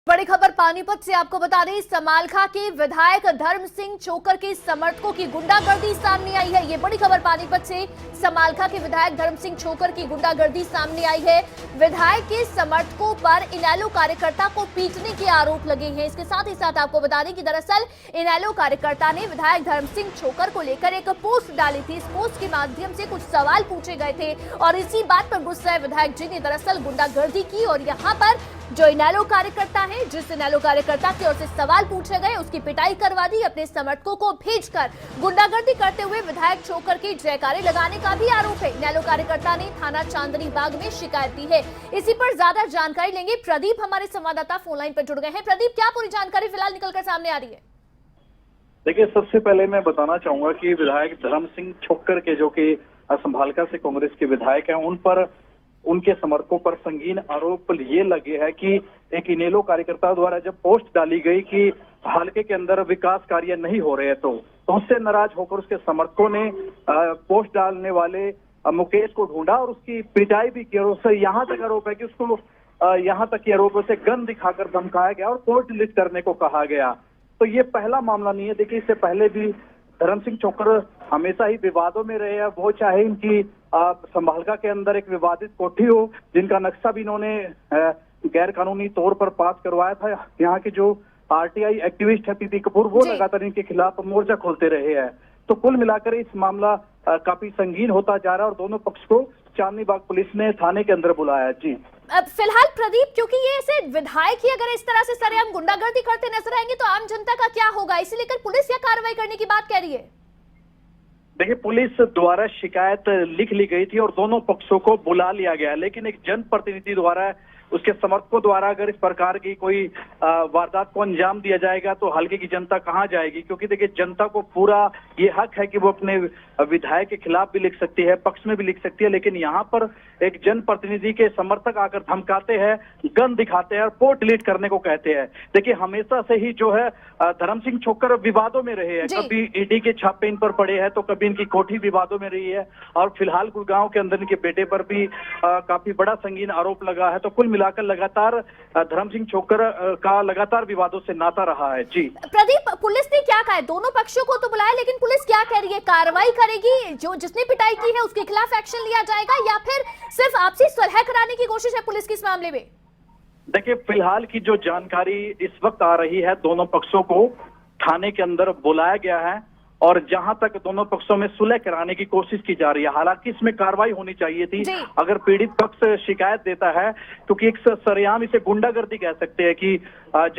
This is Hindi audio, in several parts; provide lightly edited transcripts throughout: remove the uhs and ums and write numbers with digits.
बड़ी खबर पानीपत से आपको बता दें, समालखा के विधायक धर्म सिंह छोकर के समर्थकों की गुंडागर्दी सामने आई है। ये बड़ी खबर पानीपत से समालखा के विधायक धर्म सिंह छोकर की गुंडागर्दी सामने आई है। विधायक के समर्थकों पर इनेलो कार्यकर्ता को पीटने के आरोप लगे हैं। इसके साथ ही साथ आपको बता दें कि दरअसल इनेलो कार्यकर्ता ने विधायक धर्म सिंह छोकर को लेकर एक पोस्ट डाली थी। इस पोस्ट के माध्यम से कुछ सवाल पूछे गए थे और इसी बात पर गुस्साए विधायक जी ने दरअसल गुंडागर्दी की और यहाँ पर जो इनेलो कार्यकर्ता है, जिस इनेलो कार्यकर्ता की ओर से सवाल पूछे गए, उसकी पिटाई करवा दी। अपने समर्थकों को भेजकर गुंडागर्दी करते हुए विधायक छोकर की जयकारे लगाने का भी आरोप है। इनेलो कार्यकर्ता ने थाना चांदनी बाग में शिकायत दी है। इसी पर ज्यादा जानकारी लेंगे। प्रदीप हमारे संवाददाता फोन लाइन पर जुड़ गए हैं। प्रदीप, क्या पूरी जानकारी फिलहाल निकलकर सामने आ रही है? देखिए, सबसे पहले मैं बताना चाहूंगा कि विधायक धर्म सिंह छोकर के जो कि समालखा से कांग्रेस के विधायक हैं, उन पर उनके समर्थकों पर संगीन आरोप ये लगे हैं कि एक इनेलो कार्यकर्ता द्वारा जब पोस्ट डाली गई कि हलके के अंदर विकास कार्य नहीं हो रहे तो उससे नाराज होकर उसके समर्थकों ने पोस्ट डालने वाले मुकेश को ढूंढा और उसकी पिटाई भी की और उससे यहाँ तक आरोप है कि उसको यहाँ तक आरोप उसे गन दिखाकर धमकाया गया और पोस्ट डिलीट करने को कहा गया। तो ये पहला मामला नहीं है। देखिए, इससे पहले भी धर्म सिंह छोकर हमेशा ही विवादों में रहे हैं। वो चाहे इनकी समालखा के अंदर एक विवादित कोठी हो, जिनका नक्शा भी इन्होंने गैर कानूनी तौर पर पास करवाया था। यहाँ के जो आरटीआई एक्टिविस्ट है पीपी कपूर, वो लगातार इनके खिलाफ मोर्चा खोलते रहे हैं। तो कुल मिलाकर इस मामला काफी संगीन होता जा रहा है और दोनों पक्ष को चांदनी बाग पुलिस ने थाने के अंदर बुलाया। जी फिलहाल प्रदीप, क्योंकि ये ऐसे विधायक ही अगर इस तरह से सरेआम गुंडागर्दी करते नजर आएंगे तो आम जनता का क्या होगा, इसे लेकर पुलिस क्या कार्रवाई करने की बात कह रही है? देखिए, पुलिस द्वारा शिकायत लिख ली गई थी और दोनों पक्षों को बुला लिया गया, लेकिन एक जनप्रतिनिधि द्वारा उसके समर्थकों द्वारा अगर इस प्रकार की कोई वारदात को अंजाम दिया जाएगा तो हल्के की जनता कहां जाएगी? क्योंकि देखिए, जनता को पूरा ये हक है कि वो अपने विधायक के खिलाफ भी लिख सकती है, पक्ष में भी लिख सकती है, लेकिन यहाँ पर एक जनप्रतिनिधि के समर्थक आकर धमकाते हैं, गन दिखाते हैं और पोस्ट डिलीट करने को कहते हैं। देखिए, हमेशा से ही जो है धर्म सिंह छोकर विवादों में रहे हैं। कभी ईडी के छापे इन पर पड़े हैं तो कभी इनकी कोठी विवादों में रही है और फिलहाल गुड़गांव के अंदर इनके बेटे पर भी काफी बड़ा संगीन आरोप लगा है। तो कुल मिलाकर लगातार धर्म सिंह छोकर का लगातार विवादों से नाता रहा है। जी प्रदीप, पुलिस ने क्या कहा है? दोनों पक्षों को तो बुलाया, लेकिन पुलिस क्या कह रही है? कार्रवाई करेगी? जो जिसने पिटाई की है उसके खिलाफ एक्शन लिया जाएगा या फिर सिर्फ आपसी सुलह कराने की कोशिश है पुलिस की इस मामले में? देखिए, फिलहाल की जो जानकारी इस वक्त आ रही है, दोनों पक्षों को थाने के अंदर बुलाया गया है और जहां तक दोनों पक्षों में सुलह कराने की कोशिश की जा रही है। हालांकि इसमें कार्रवाई होनी चाहिए थी अगर पीड़ित पक्ष शिकायत देता है, क्योंकि एक सरेआम इसे गुंडागर्दी कह सकते हैं कि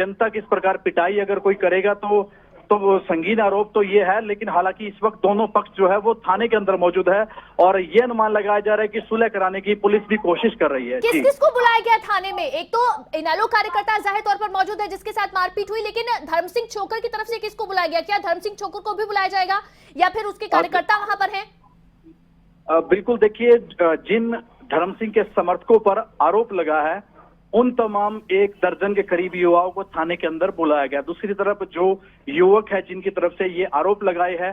जनता की इस प्रकार पिटाई अगर कोई करेगा तो संगीन आरोप तो ये है। लेकिन हालांकि इस वक्त दोनों पक्ष जो है वो थाने के अंदर मौजूद है और ये अनुमान लगाया जा रहा है कि सुलह कराने की पुलिस भी कोशिश कर रही है। किस किस को बुलाया गया थाने में? एक तो इनेलो कार्यकर्ता जाहिर तौर पर मौजूद है जिसके साथ मारपीट हुई, लेकिन धर्म सिंह छोकर की तरफ से किसको बुलाया गया? क्या धर्म सिंह छोकर को भी बुलाया जाएगा या फिर उसके कार्यकर्ता वहां पर हैं? बिल्कुल, देखिए, जिन धर्म सिंह के समर्थकों पर आरोप लगा है उन तमाम 1 दर्जन के करीब युवाओं को थाने के अंदर बुलाया गया। दूसरी तरफ जो युवक है जिनकी तरफ से ये आरोप लगाए हैं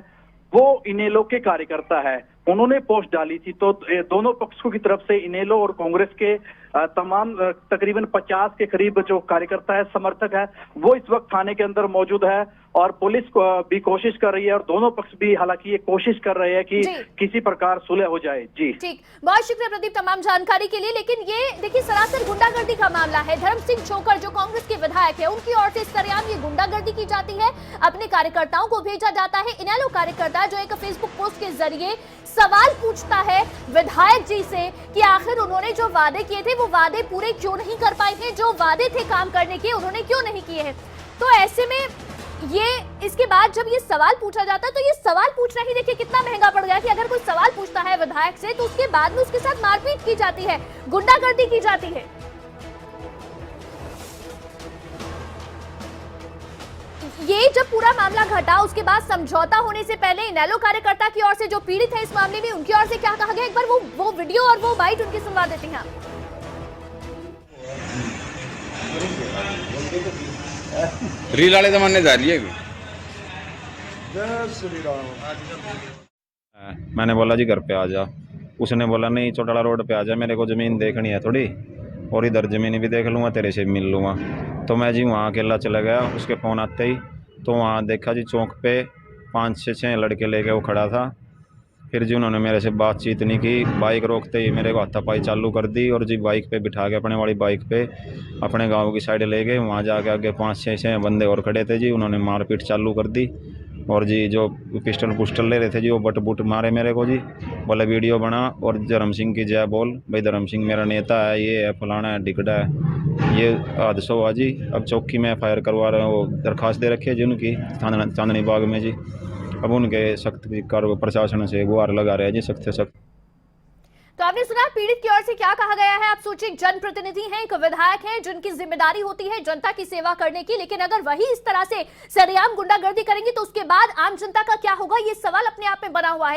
वो इनेलो के कार्यकर्ता है, उन्होंने पोस्ट डाली थी। तो दोनों पक्षों की तरफ से इनेलो और कांग्रेस के तमाम तकरीबन 50 के करीब जो कार्यकर्ता है, समर्थक है, वो इस वक्त थाने के अंदर मौजूद है और पुलिस को भी कोशिश कर रही है और दोनों पक्ष भी हालांकि ये कोशिश कर रहे हैं कि किसी प्रकार सुलह हो जाए। जी ठीक, बहुत शुक्रिया प्रदीप तमाम जानकारी के लिए। लेकिन ये देखिए, सरासर गुंडागर्दी का मामला है। धर्म सिंह छोकर जो कांग्रेस के विधायक है, उनकी ओर से सरेआम ये गुंडागर्दी की जाती है, अपने कार्यकर्ताओं को भेजा जाता है। इनेलो कार्यकर्ता जो एक फेसबुक पोस्ट के जरिए सवाल पूछता है विधायक जी से कि आखिर उन्होंने जो वादे किए थे वो वादे पूरे क्यों नहीं कर पाए हैं, जो वादे थे काम करने के उन्होंने क्यों नहीं किए हैं। तो ऐसे में ये इसके बाद जब ये सवाल पूछा जाता है तो ये सवाल पूछना ही देखिए कितना महंगा पड़ गया कि अगर कोई सवाल पूछता है विधायक से तो उसके बाद में उसके साथ मारपीट की जाती है, गुंडागर्दी की जाती है। ये जब पूरा मामला घटा उसके बाद समझौता होने से पहले इनेलो कार्यकर्ता की ओर से जो पीड़ित है इस मामले में, उनकी ओर से क्या कहा गया, एक बार वो वीडियो और वो बाइट उनकी सुनवा देते हैं। रील वाले जमाने जा रही है। मैंने बोला जी घर पे आ जा, उसने बोला नहीं चौटाला रोड पे आ जा, मेरे को जमीन देखनी है थोड़ी। और इधर ज़मीन भी देख लूँगा, तेरे से मिल लूँगा। तो मैं जी वहाँ अकेला चला गया। उसके फ़ोन आते ही तो वहाँ देखा जी चौक पे 5-6 लड़के लेके वो खड़ा था। फिर जी उन्होंने मेरे से बातचीत नहीं की, बाइक रोकते ही मेरे को हाथापाई चालू कर दी और जी बाइक पे बिठा के अपने वाली बाइक पे अपने गांव की साइड ले गए। वहाँ जाके आगे 5-6 बंदे और खड़े थे जी, उन्होंने मारपीट चालू कर दी। और जी जो पिस्टल ले रहे थे जी वो बट बुट मारे मेरे को जी, बोले वीडियो बना और धर्म सिंह की जय बोल, भाई धर्म सिंह मेरा नेता है, ये है फलाना है ढिकड़ा है। ये हादसा हुआ जी। अब चौकी में FIR करवा रहे हैं, वो दरख्वास्त दे रखी है जी उनकी चांदनी बाग में जी। अब उनके सख्त कार्रवाई प्रशासन से गुहार लगा रहे हैं जी, सख्त से सख्त। तो आपने सुना पीड़ित की ओर से क्या कहा गया है। आप सोचिए, एक जनप्रतिनिधि हैं, एक विधायक हैं, जिनकी जिम्मेदारी होती है जनता की सेवा करने की, लेकिन अगर वही इस तरह से सरेआम गुंडागर्दी करेंगे तो उसके बाद आम जनता का क्या होगा, ये सवाल अपने आप में बना हुआ है।